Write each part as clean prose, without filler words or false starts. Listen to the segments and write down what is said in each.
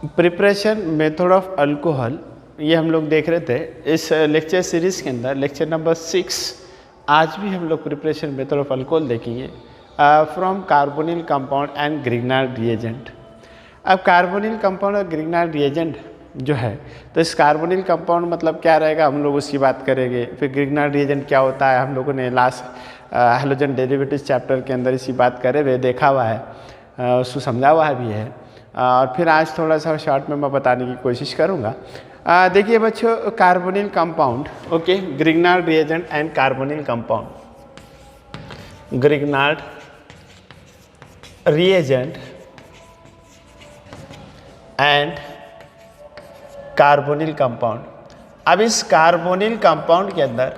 Preparation method of alcohol, ये हम लोग देख रहे थे इस लेक्चर सीरीज़ के अंदर, लेक्चर नंबर 6। आज भी हम लोग प्रिपरेशन मेथड ऑफ अल्कोहल देखेंगे from carbonyl compound and Grignard reagent. अब कार्बोनिल कंपाउंड और ग्रिग्नार्ड रिएजेंट जो है, तो इस कार्बोनिल कंपाउंड मतलब क्या रहेगा, हम लोग उसकी बात करेंगे। फिर ग्रिग्नार्ड रिएजेंट क्या होता है, हम लोगों ने लास्ट हैलोजन डेरिवेटिव्स चैप्टर के अंदर इसी बात करे हुए देखा हुआ है, उसको समझा हुआ भी है। और फिर आज थोड़ा सा शॉर्ट में मैं बताने की कोशिश करूँगा। देखिए बच्चों, carbonyl compound, okay, Grignard reagent and carbonyl compound, Grignard reagent and carbonyl compound. अब इस कार्बोनिल कंपाउंड के अंदर,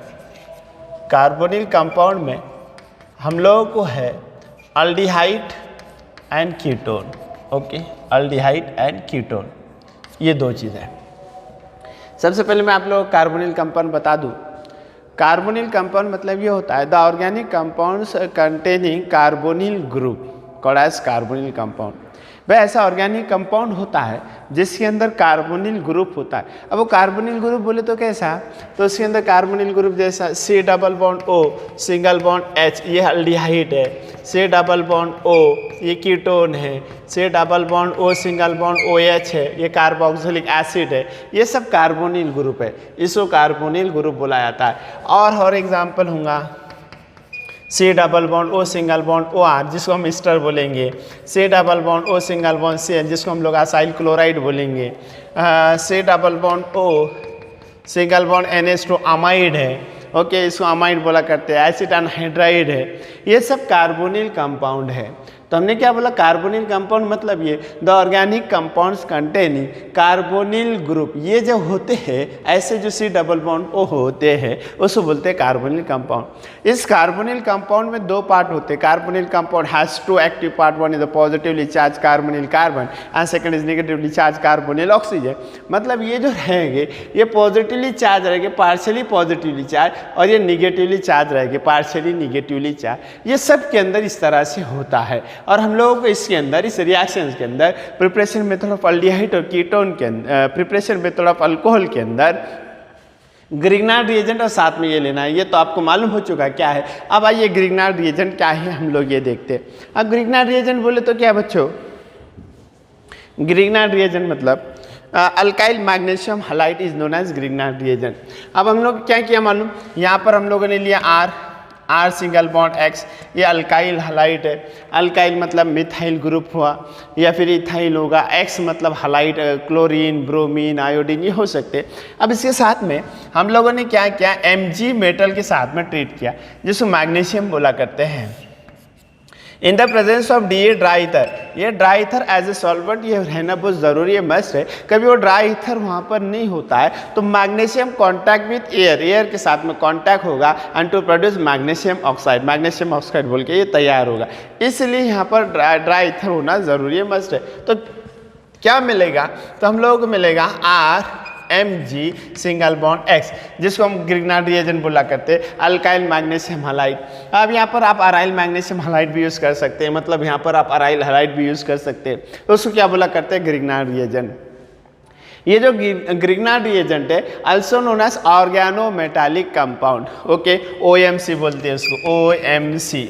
कार्बोनिल कंपाउंड में हम लोगों को है aldehyde and ketone, okay, aldehyde and ketone, ये दो चीज़ें। सबसे पहले मैं आप लोगों को कार्बोनिल कंपाउंड बता दूं। कार्बोनिल कंपाउंड मतलब ये होता है the organic compounds containing carbonyl group called as carbonyl compound. वह ऐसा ऑर्गेनिक कंपाउंड होता है जिसके अंदर कार्बोनिल ग्रुप होता है। अब वो कार्बोनिल ग्रुप बोले तो कैसा, तो उसके अंदर कार्बोनिल ग्रुप जैसा C double bond O single bond H, ये अल्डिहाइड है। C डबल बॉन्ड O ये कीटोन है। C double bond O single bond OH है, ये कार्बोक्सिलिक एसिड है। ये सब कार्बोनिल ग्रुप है, इसको कार्बोनिल ग्रुप बोला जाता है। और एग्जाम्पल होगा C double bond O single bond OR, जिसको हम ईस्टर बोलेंगे। C double bond O single bond CN, जिसको हम लोग असाइल क्लोराइड बोलेंगे। C double bond O single bond NH2 amide है, ओके, इसको अमाइड बोला करते हैं। एसिड एनहाइड्राइड है, ये सब कार्बोनिल कंपाउंड है। तो हमने क्या बोला, कार्बोनिल कंपाउंड मतलब ये the organic compounds containing carbonyl group. ये जो होते हैं ऐसे जो C डबल बॉन्ड O होते हैं उसको बोलते हैं कार्बोनिल कंपाउंड। इस कार्बोनिल कंपाउंड में दो पार्ट होते हैं। Carbonyl compound has two active part, one is the positively charge carbonyl carbon and second is negatively charge carbonyl oxygen. मतलब ये जो रहेंगे ये पॉजिटिवली चार्ज रहेंगे, पार्शियली पॉजिटिवली चार्ज, और ये निगेटिवली चार्ज रहेंगे, पार्शियली निगेटिवली चार्ज। ये सब के अंदर इस तरह से होता है। और हम लोगों को इसके अंदर, इस रिएक्शन के अंदर, प्रिपरेशन मेथड ऑफ अल्डिहाइड और कीटोन के अंदर, प्रिपरेशन मेथड ऑफ अल्कोहल के अंदर ग्रिग्नार्ड रिएजेंट और साथ में ये लेना है। ये तो आपको मालूम हो चुका है क्या है। अब आइए ग्रिग्नार्ड रिएजेंट क्या है हम लोग ये देखते हैं। अब ग्रिग्नार्ड रिएजेंट बोले तो क्या बच्चों, ग्रिग्नार्ड रिएजेंट मतलब alkyl magnesium halide is known as Grignard reagent. अब हम लोग क्या किया मालूम, यहाँ पर हम लोगों ने लिया R सिंगल बॉन्ड X, ये अल्काइल हैलाइड है। अल्काइल मतलब मिथाइल ग्रुप हुआ, या फिर इथाइल होगा। X मतलब हैलाइड, क्लोरीन, ब्रोमीन, आयोडीन, ये हो सकते हैं। अब इसके साथ में हम लोगों ने क्या किया, Mg मेटल के साथ में ट्रीट किया, जिसको मैग्नीशियम बोला करते हैं। In the presence of DA dry ether, ये dry ether as a solvent ये रहना बहुत ज़रूरी है, मस्ट है। कभी वो ड्राई ईथर वहाँ पर नहीं होता है तो magnesium contact with air, air के साथ में कॉन्टैक्ट होगा and to produce magnesium oxide, magnesium oxide बोल के ये तैयार होगा। इसलिए यहाँ पर ड्राई ईथर होना ज़रूरी है, मस्ट है। तो क्या मिलेगा, तो हम लोगों को मिलेगा Mg सिंगल बॉन्ड X, जिसको हम ग्रिग्नार्ड रिएजेंट बोला करते हैं, अल्काइल मैग्नीशियम हैलाइड। अब यहाँ पर आप अराइल मैग्नीशियम हैलाइड भी यूज़ कर सकते हैं, मतलब यहाँ पर आप अराइल हैलाइड भी यूज़ कर सकते हैं। तो उसको क्या बोला करते हैं, ग्रिग्नार्ड रिएजेंट। ये जो ग्रिग्नार्ड रिएजेंट है also known as organo metallic compound, okay, OMC बोलते हैं उसको, OMC,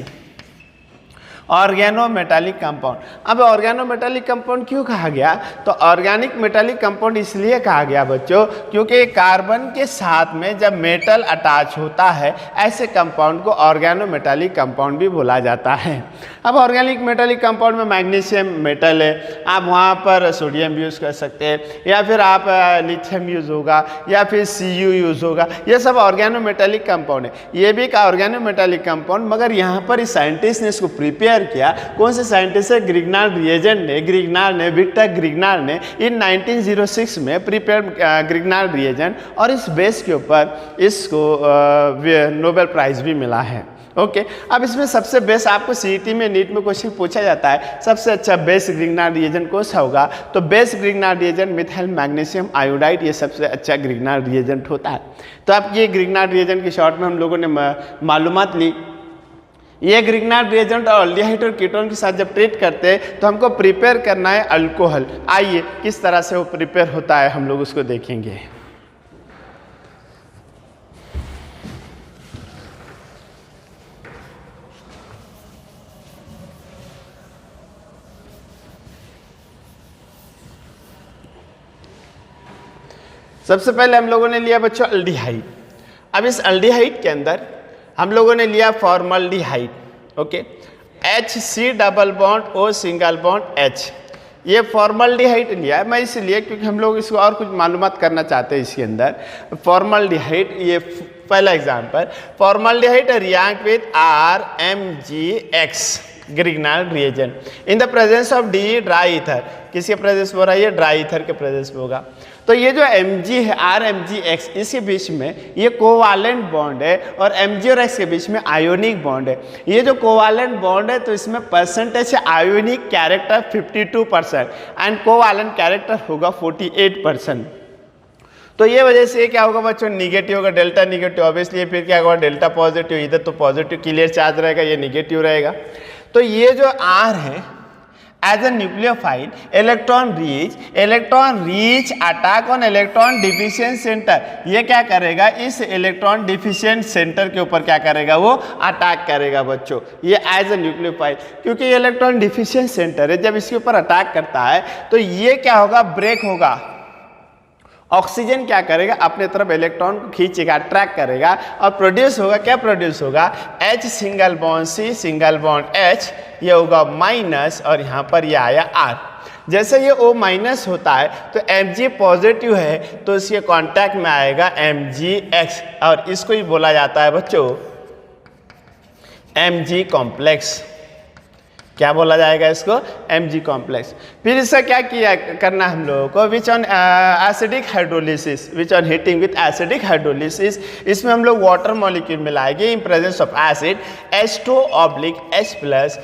ऑर्गेनो मेटालिक कंपाउंड। अब ऑर्गेनो मेटालिक कंपाउंड क्यों कहा गया, तो ऑर्गेनिक मेटालिक कंपाउंड इसलिए कहा गया बच्चों क्योंकि कार्बन के साथ में जब मेटल अटैच होता है ऐसे कंपाउंड को ऑर्गेनो मेटालिक कंपाउंड भी बोला जाता है। अब ऑर्गेनिक मेटालिक कंपाउंड में मैग्नीशियम मेटल है, आप वहाँ पर सोडियम यूज़ कर सकते हैं, या फिर आप लिथियम यूज़ होगा, या फिर Cu यूज़ होगा। ये सब ऑर्गेनो मेटालिक कंपाउंड है। ये भी एक ऑर्गेनो मेटालिक कंपाउंड, मगर यहाँ पर इस साइंटिस्ट ने इसको प्रिपेयर किया। कौन से साइंटिस्ट है, ग्रिग्नार्ड रिएजेंट ने, विक्टर ग्रिग्नार्ड ने इन 1906 में प्रिपेयर ग्रिग्नार्ड रिएजेंट, और इस बेस के ऊपर इसको नोबेल प्राइज भी मिला है। ओके, अब इसमें सबसे बेस्ट आपको CET में, नीट में क्वेश्चन पूछा जाता है, सबसे अच्छा बेस्ट ग्रिग्नार्ड रिएजेंट कौन सा होगा, तो best Grignard reagent methyl magnesium iodide, ये सबसे अच्छा ग्रिग्नार्ड रिएजेंट होता है। तो आप ये ग्रिग्नार्ड रिएजेंट की शॉर्ट में हम लोगों ने मालूमात ली। ये ग्रिग्नार्ड रिएजेंट और एल्डिहाइड और कीटोन के साथ जब ट्रीट करते हैं तो हमको प्रिपेयर करना है अल्कोहल। आइए किस तरह से वो प्रिपेयर होता है हम लोग उसको देखेंगे। सबसे पहले हम लोगों ने लिया बच्चों एल्डिहाइड। अब इस एल्डिहाइड के अंदर हम लोगों ने लिया formaldehyde, okay, HC double bond O single bond H। ये फॉर्मल्डिहाइड लिया है मैं इसलिए क्योंकि हम लोग इसको और कुछ मालूमात करना चाहते हैं इसके अंदर। फॉर्मल्डिहाइड, ये पहला example, formaldehyde react with RMgX Grignard reagent in the presence of the dry ether. किसके प्रेजेंस में हो रहा है? ये ड्राई ईथर के प्रेजेंस में होगा। तो ये जो Mg है RMgX, इसके बीच में ये कोवालेंट बॉन्ड है और Mg और X के बीच में आयोनिक बॉन्ड है। ये जो कोवालेंट बॉन्ड है तो इसमें परसेंटेज है ionic character 52% and covalent character होगा 48%। तो ये वजह से क्या होगा बच्चों? निगेटिव होगा, डेल्टा निगेटिव। ऑब्वियसली फिर क्या होगा? Delta positive. इधर तो पॉजिटिव क्लियर चार्ज रहेगा, ये निगेटिव रहेगा। तो ये जो R है as a nucleophile electron rich attack on electron deficient centre. ये क्या करेगा? इस इलेक्ट्रॉन डिफिशिएंट सेंटर के ऊपर क्या करेगा? वो अटैक करेगा बच्चों। ये एज ए न्यूक्लियोफाइल, क्योंकि ये इलेक्ट्रॉन डिफिशिएंट सेंटर है, जब इसके ऊपर अटैक करता है तो ये क्या होगा? ब्रेक होगा। ऑक्सीजन क्या करेगा? अपने तरफ इलेक्ट्रॉन को खींचेगा, अट्रैक्ट करेगा और प्रोड्यूस होगा। क्या प्रोड्यूस होगा? H single bond C single bond H, ये होगा माइनस और यहाँ पर ये आया R। जैसे ये O माइनस होता है तो Mg पॉजिटिव है तो इसके कांटेक्ट में आएगा MgX और इसको ही बोला जाता है बच्चों Mg कॉम्प्लेक्स। क्या बोला जाएगा इसको? Mg complex. फिर इसका क्या किया करना हम लोगों को? Which on acidic hydrolysis, which on heating with acidic hydrolysis, इसमें हम लोग वाटर मॉलिक्यूल मिलाएंगे इन प्रेजेंस ऑफ एसिड H2OH+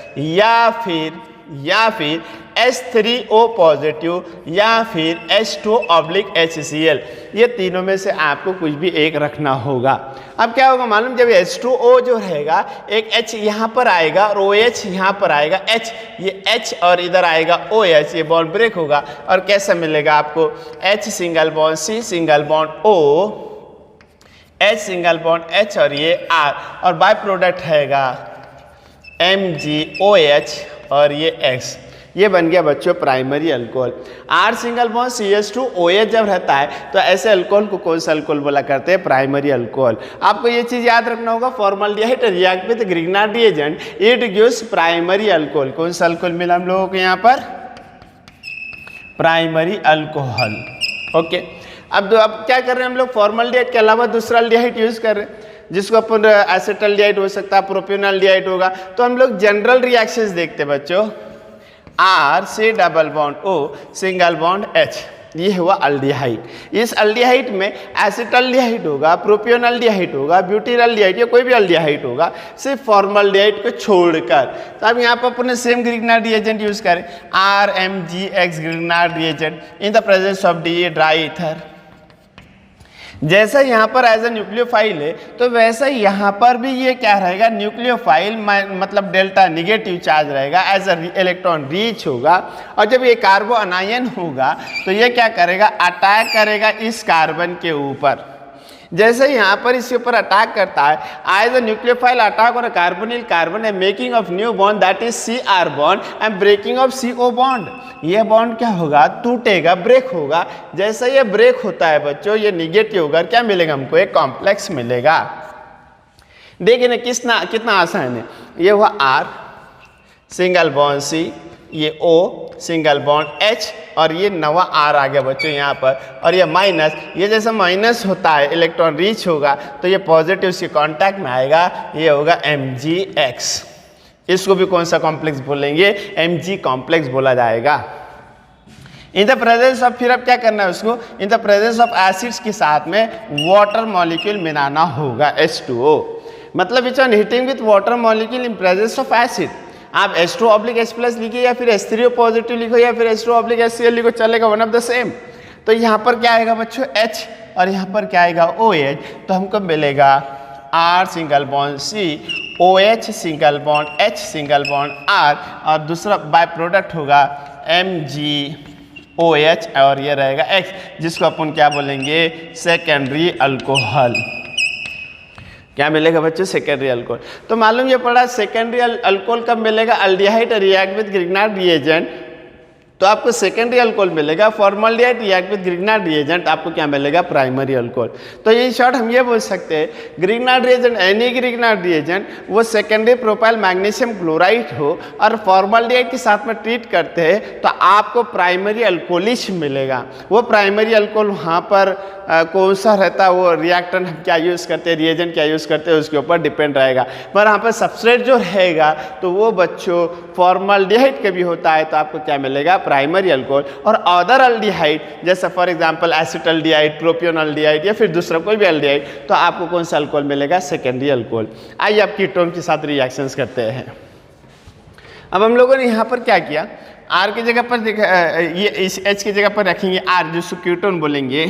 या फिर H3O पॉजिटिव या फिर H2OHCl। ये तीनों में से आपको कुछ भी एक रखना होगा। अब क्या होगा मालूम? जब H2O जो रहेगा, एक H यहाँ पर आएगा और OH यहाँ पर आएगा H, ये H और इधर आएगा OH, ये बॉन्ड ब्रेक होगा और कैसा मिलेगा आपको? H single bond C single bond O, H single bond H और ये R, और बाय प्रोडक्ट रहेगा MgOH और ये X। ये बन गया बच्चों primary alcohol. R single bond CH2OH जब रहता है तो ऐसे अल्कोहल को कौन सा अल्कोहल बोला करते हैं? Primary alcohol. आपको ये चीज याद रखना होगा, formaldehyde react with Grignard reagent, it gives primary alcohol. कौन सा अल्कोहल मिला हम लोगों को यहाँ पर? Primary alcohol, okay. अब क्या कर रहे हैं हम लोग? फॉर्मल्डिहाइड के अलावा दूसरा अल्डिहाइड यूज कर रहे हैं, जिसको अपन एसिटल्डिहाइड हो सकता है, प्रोपेनॉल्डिहाइड होगा। तो हम लोग जनरल रिएक्शंस देखते हैं बच्चों। RC double bond O single bond H, ये हुआ अल्डिहाइड। इस अल्डिहाइड में एसिटल्डिहाइड होगा, प्रोपियोनल्डिहाइड होगा, ब्यूटिनल्डिहाइड या कोई भी अल्डिहाइड होगा, सिर्फ फॉर्मल्डिहाइड को छोड़कर। तो अब यहाँ पर अपने सेम ग्रिग्नार्ड रिएजेंट यूज करें, RMgX Grignard reagent in the presence of the dry ether. जैसा यहाँ पर एज ए न्यूक्लियोफाइल है तो वैसा यहाँ पर भी ये क्या रहेगा? न्यूक्लियोफाइल, मतलब डेल्टा निगेटिव चार्ज रहेगा, एज ए इलेक्ट्रॉन रीच होगा। और जब ये कार्बो अनायन होगा तो ये क्या करेगा? अटैक करेगा इस कार्बन के ऊपर। जैसे यहाँ पर इसके ऊपर अटैक करता है, एज ए न्यूक्लियोफाइल अटैक और कार्बोनिल कार्बन है making of new bond that is Cr bond and breaking of CO bond. ये बॉन्ड क्या होगा? टूटेगा, ब्रेक होगा। जैसे ये ब्रेक होता है बच्चों, ये निगेटिव होगा, क्या मिलेगा हमको? एक कॉम्प्लेक्स मिलेगा। देखिए ना कितना आसान है। ये हुआ R सिंगल बॉन्ड C, ये O सिंगल बॉन्ड H और ये नवा R आ गया बच्चों यहाँ पर, और ये माइनस। ये जैसे माइनस होता है इलेक्ट्रॉन रीच होगा तो ये पॉजिटिव से कांटेक्ट में आएगा, ये होगा MgX। इसको भी कौन सा कॉम्प्लेक्स बोलेंगे? Mg कॉम्प्लेक्स बोला जाएगा। इन द प्रेजेंस ऑफ, फिर अब क्या करना है उसको? इन द प्रेजेंस ऑफ एसिड्स के साथ में वाटर मॉलिक्यूल मिलाना होगा H2O। मतलब it's on heating with water molecule in presence of acid. आप H2OH+ लिखिए या फिर H3O पॉजिटिव लिखो या फिर H2OHCl लिखो, चलेगा, वन ऑफ द सेम। तो यहाँ पर क्या आएगा बच्चों? H और यहाँ पर क्या आएगा? OH। तो हमको मिलेगा R single bond C, OH single bond H single bond R, और दूसरा बाय प्रोडक्ट होगा MgOH और ये रहेगा X, जिसको अपन क्या बोलेंगे, सेकेंडरी अल्कोहल। क्या मिलेगा बच्चों, सेकेंडरी अल्कोहल। तो मालूम ये पड़ा सेकेंडरी अल्कोहल कब मिलेगा, aldehyde react with Grignard reagent तो आपको सेकेंडरी अल्कोहल मिलेगा, formaldehyde react with Grignard reagent आपको क्या मिलेगा, प्राइमरी अल्कोहल। तो ये शॉर्ट हम ये बोल सकते हैं, Grignard reagent any Grignard reagent वो सेकेंडरी प्रोपाइल मैग्नीशियम क्लोराइड हो और फॉर्मल्डिहाइड के साथ में ट्रीट करते हैं तो आपको प्राइमरी अल्कोहलिश मिलेगा। वो प्राइमरी अल्कोहल वहाँ पर कौन सा रहता है, वो रिएक्टेंट हम क्या यूज़ करते हैं, रिएजेंट क्या यूज़ करते हैं, उसके ऊपर डिपेंड रहेगा। पर यहाँ पर सबस्ट्रेट जो रहेगा तो वो बच्चों फॉर्मल्डिहाइड का भी होता है तो आपको क्या मिलेगा, प्राइमरी अल्कोहल। और अदर अल्डिहाइड जैसे फॉर एग्जांपल एसिटल्डिहाइड, प्रोपियोनल्डिहाइड या फिर दूसरा कोई भी अल्डिहाइड तो आपको कौन सा अल्कोहल मिलेगा, सेकेंडरी अल्कोहल। आइए अब कीटोन के साथ रिएक्शंस करते हैं। अब हम लोगों ने यहाँ पर क्या किया, R की जगह पर ये इस H की जगह पर रखेंगे R, जिसको कीटोन बोलेंगे,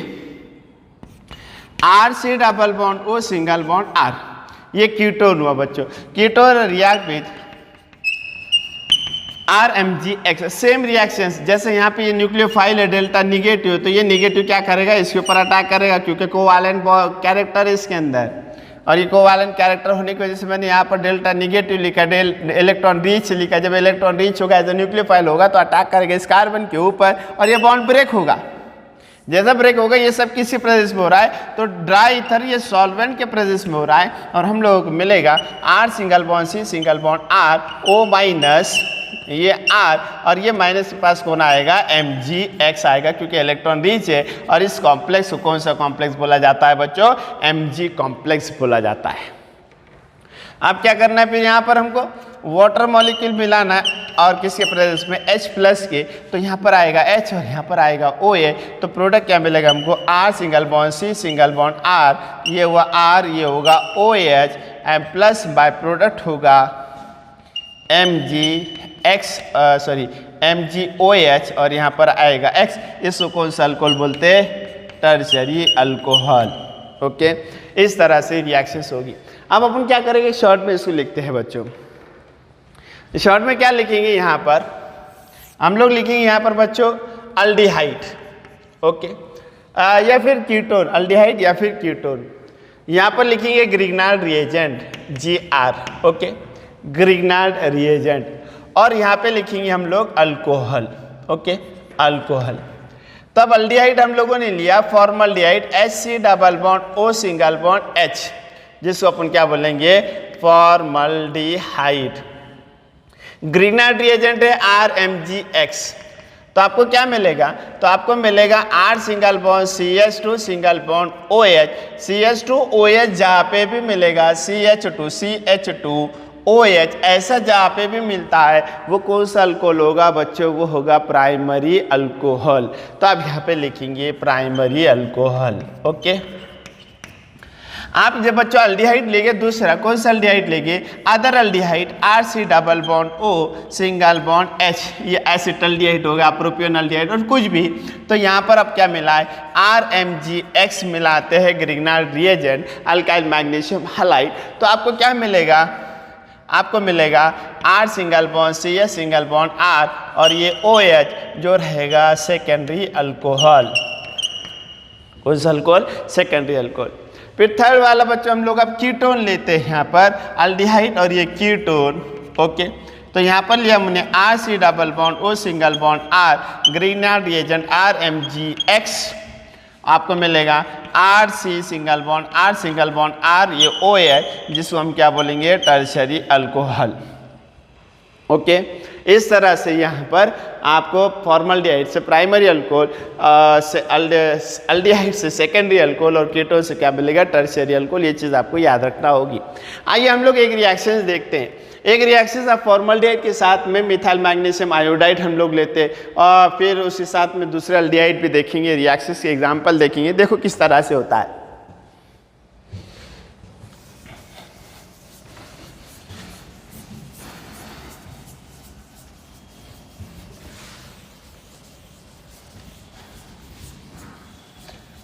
RC double bond O single bond R, ये कीटोन हुआ बच्चों। Ketone react with RMgX, same reactions जैसे यहाँ पे ये न्यूक्लियोफाइल है डेल्टा निगेटिव, तो ये निगेटिव क्या करेगा, इसके ऊपर अटैक करेगा क्योंकि कोवैलेंट कैरेक्टर है इसके अंदर, और ये कोवैलेंट कैरेक्टर होने की वजह से मैंने यहाँ पर डेल्टा निगेटिव लिखा, इलेक्ट्रॉन रीच लिखा। जब इलेक्ट्रॉन रीच होगा एज ए न्यूक्लियोफाइल होगा तो अटैक करेगा इस कार्बन के ऊपर और ये बॉन्ड ब्रेक होगा। जैसा ब्रेक होगा, ये सब किसी प्रेजेंस में हो रहा है तो ड्राई ईथर ये सॉल्वेंट के प्रेजेंस में हो रहा है और हम लोगों को मिलेगा R single bond C single bond R, O minus ये R और ये माइनस के पास कौन आएगा, Mgx आएगा क्योंकि इलेक्ट्रॉन रीच है। और इस कॉम्प्लेक्स को कौन सा कॉम्प्लेक्स बोला जाता है बच्चों, Mg कॉम्प्लेक्स बोला जाता है। अब क्या करना है, फिर यहाँ पर हमको वाटर मॉलिक्यूल मिलाना है और किसके प्रेजेंस में, H प्लस के, तो यहाँ पर आएगा H और यहाँ पर आएगा OA, तो प्रोडक्ट क्या मिलेगा हमको, R single bond C single bond R, ये हुआ R, ये होगा OH and plus by product होगा MgOH और यहाँ पर आएगा X, इसको कौन सा अल्कोहल बोलते हैं, टर्शियरी अल्कोहल। ओके, इस तरह से रिएक्शंस होगी। अब अपन क्या करेंगे, शॉर्ट में इसको लिखते हैं बच्चों। शॉर्ट में क्या लिखेंगे, यहाँ पर हम लोग लिखेंगे यहाँ पर बच्चों अल्डिहाइड, ओके, या फिर कीटोन, अल्डिहाइड या फिर कीटोन। यहाँ पर लिखेंगे Grignard reagent Gr, okay, Grignard reagent, और यहाँ पे लिखेंगे हम लोग अल्कोहल, ओके, अल्कोहल। तब अल्डिहाइड हम लोगों ने लिया formaldehyde HC double bond O single bond H, जिसको अपन क्या बोलेंगे, फॉर्मल्डिहाइड। ग्रिग्नार्ड रिएजेंट है RMgX, तो आपको क्या मिलेगा, तो आपको मिलेगा R single bond CH2 single bond OH, CH2OH जहाँ पे भी मिलेगा CH2OH ऐसा जहाँ पे भी मिलता है वो कौन सा अल्कोहल होगा बच्चों, वो होगा प्राइमरी अल्कोहल। तो आप यहाँ पे लिखेंगे प्राइमरी अल्कोहल। ओके, आप जब बच्चों अल्डिहाइड लेंगे, दूसरा कौन सा अल्डिहाइड लेंगे, other aldehyde RC double bond O single bond H, ये एसिटल्डिहाइड होगा, प्रोपियोनल्डिहाइड और कुछ भी। तो यहाँ पर अब क्या मिला है, RMgX मिलाते हैं Grignard reagent alkyl magnesium halide, तो आपको क्या मिलेगा, आपको मिलेगा R single bond CH single bond R और ये OH जो रहेगा सेकेंडरी अल्कोहल, कौन सा अल्कोहल, सेकेंडरी अल्कोहल। फिर थर्ड वाला बच्चों हम लोग अब कीटोन लेते हैं, यहाँ पर अल्डिहाइड और ये कीटोन, ओके, तो यहाँ पर लिया हमने RC double bond O single bond R, Grignard reagent RMgX, आपको मिलेगा RC single bond R single bond R, ये OH जिसको हम क्या बोलेंगे, टर्शियरी अल्कोहल। ओके, इस तरह से यहाँ पर आपको फॉर्मल्डिहाइड से प्राइमरी अल्कोहल, से अल्डिहाइड से सेकेंडरी अल्कोहल और कीटोन से क्या मिलेगा, टर्शियरी अल्कोहल। ये चीज़ आपको याद रखना होगी। आइए हम लोग एक रिएक्शन देखते हैं। एक रिएक्शन आप फॉर्मल्डिहाइड के साथ में मिथाइल मैग्नीशियम आयोडाइड हम लोग लेते हैं और फिर उसके साथ में दूसरे अल्डिहाइड भी देखेंगे, रिएक्शन के एग्जाम्पल देखेंगे, देखो किस तरह से होता है।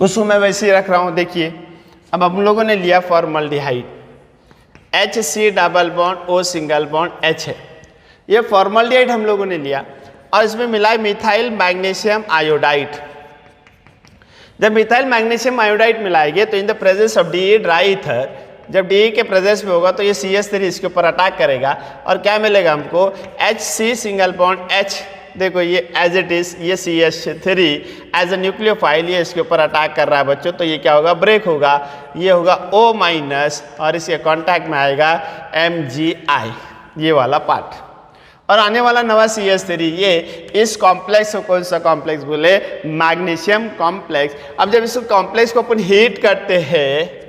उसको मैं वैसे ही रख रहा हूँ। देखिए अब हम लोगों ने लिया formaldehyde, HC double bond O single bond H है। ये फॉर्मल्डिहाइड हम लोगों ने लिया और इसमें मिला है मिथाइल मैग्नीशियम आयोडाइड। जब मिथाइल मैग्नीशियम आयोडाइड मिलाएंगे तो इन the presence of the dry ether, जब डी के प्रेजेंस में होगा तो ये CH3 इसके ऊपर अटैक करेगा और क्या मिलेगा हमको HC सिंगल बॉन्ड H। देखो ये एज इट इज, ये CH3 एज ए न्यूक्लियोफाइल ये इसके ऊपर अटैक कर रहा है बच्चों, तो ये क्या होगा, ब्रेक होगा, ये होगा O माइनस और इसके कांटेक्ट में आएगा MgI, ये वाला पार्ट। और आने वाला नवा CH3 ये इस कॉम्प्लेक्स को कौन सा कॉम्प्लेक्स बोले, मैग्नीशियम कॉम्प्लेक्स। अब जब इस कॉम्प्लेक्स को अपन हीट करते हैं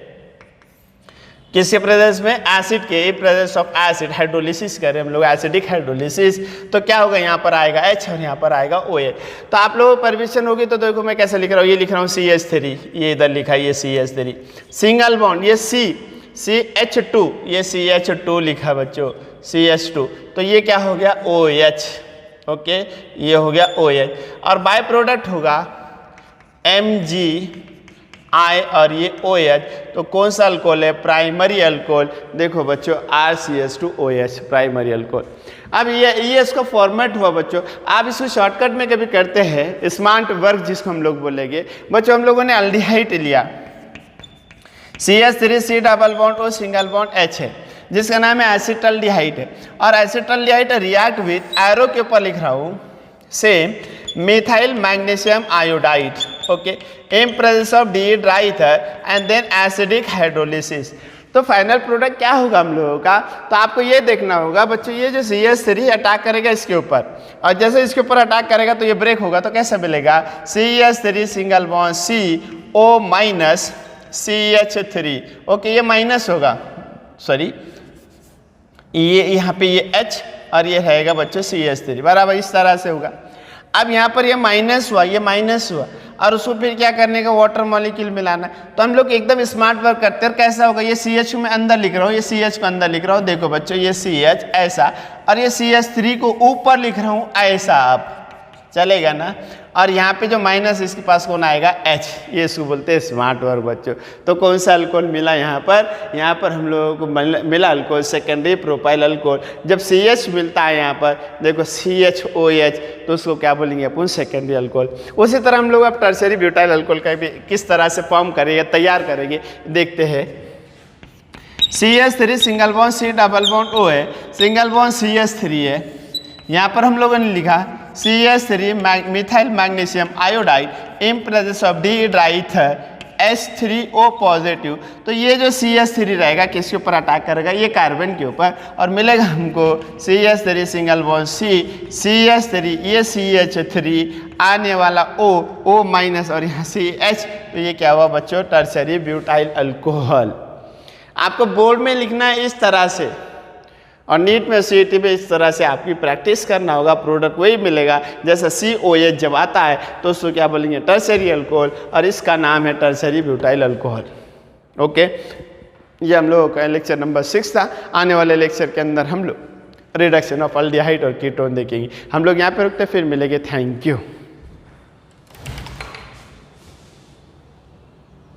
किसके प्रेजेंस में, एसिड के प्रेजेंस ऑफ एसिड, हाइड्रोलिसिस करें हम लोग, एसिडिक हाइड्रोलिसिस, तो क्या होगा, यहाँ पर आएगा H और यहाँ पर आएगा OH। तो आप लोगों को परमिशन होगी तो देखो मैं कैसे लिख रहा हूँ, ये लिख रहा हूँ CH3, ये इधर लिखा है ये CH3 सिंगल बॉन्ड, ये CH2, ये CH2 लिखा बच्चों, CH2, तो ये क्या हो गया OH। ओके, ये हो गया OH और बाय प्रोडक्ट होगा MgI और ये OH। तो कौन सा अल्कोहल है, प्राइमरी अल्कोहल। देखो बच्चों RCH2OH प्राइमरी अल्कोहल। अब ये इसका फॉर्मेट हुआ बच्चों। आप इसको शॉर्टकट में कभी करते हैं, स्मार्ट वर्क जिसको हम लोग बोलेंगे बच्चों। हम लोगों ने अल्डिहाइड लिया, CH3C double bond O single bond H है, जिसका नाम है एसिटल्डिहाइड है। और एसिटल्डिहाइड रिएक्ट विथ एरो के ऊपर लिख रहा हूँ same methyl magnesium iodide, okay, in presence of the dry ether and then acidic hydrolysis. तो फाइनल प्रोडक्ट क्या होगा हम लोगों का, तो आपको ये देखना होगा बच्चों, ये जो CH3 अटैक करेगा इसके ऊपर और जैसे इसके ऊपर अटैक करेगा तो ये ब्रेक होगा, तो कैसे मिलेगा, CH3 single bond CO minus CH3, okay, ये माइनस होगा, सॉरी ये यहाँ पे ये H और ये रहेगा बच्चों CH3, बराबर इस तरह से होगा। अब यहाँ पर ये माइनस हुआ, ये माइनस हुआ और उसको फिर क्या करने का, वाटर मॉलिक्यूल मिलाना। तो हम लोग एकदम स्मार्ट वर्क करते हैं। कैसा होगा, ये CH में अंदर लिख रहा हूँ, ये CH को अंदर लिख रहा हूँ, देखो बच्चों ये CH ऐसा और ये CH3 को ऊपर लिख रहा हूँ ऐसा, आप चलेगा ना। और यहाँ पे जो माइनस इसके पास कौन आएगा, H, ये इसको बोलते हैं स्मार्ट वर्क बच्चों। तो कौन सा अल्कोहल मिला यहाँ पर हम लोगों को मिला अल्कोहल सेकेंडरी प्रोपाइल अल्कोहल। जब CH मिलता है यहाँ पर देखो CHOH, तो उसको क्या बोलेंगे अपन, सेकेंडरी अल्कोहल। उसी तरह हम लोग अब टर्शरी ब्यूटाइल अल्कोहल का भी किस तरह से फॉर्म करेंगे, तैयार करेंगे, देखते हैं। CH3 single bond C double bond O है, सिंगल बॉन्ड CH3 है। यहाँ पर हम लोगों ने लिखा CH3 methyl magnesium iodide in presence of the dry ether H3O positive. तो ये जो CH3 रहेगा किसके ऊपर अटैक करेगा, ये कार्बन के ऊपर, और मिलेगा हमको CH3 सिंगल बॉन्ड CH3, ये CH3 आने वाला O माइनस और यहाँ CH, तो ये क्या हुआ बच्चों, टर्शरी ब्यूटाइल अल्कोहल। आपको बोर्ड में लिखना है इस तरह से और नीट में CET में इस तरह से आपकी प्रैक्टिस करना होगा, प्रोडक्ट वही मिलेगा। जैसे COH जब आता है तो उसको क्या बोलेंगे, टर्शरी अल्कोहल, और इसका नाम है टर्शरी ब्यूटाइल अल्कोहल। ओके, ये हम लोगों का लेक्चर नंबर 6 था। आने वाले लेक्चर के अंदर हम लोग रिडक्शन ऑफ अल्डिहाइड और कीटोन देखेंगे। हम लोग यहाँ पे रुकते, फिर मिलेंगे। Thank you.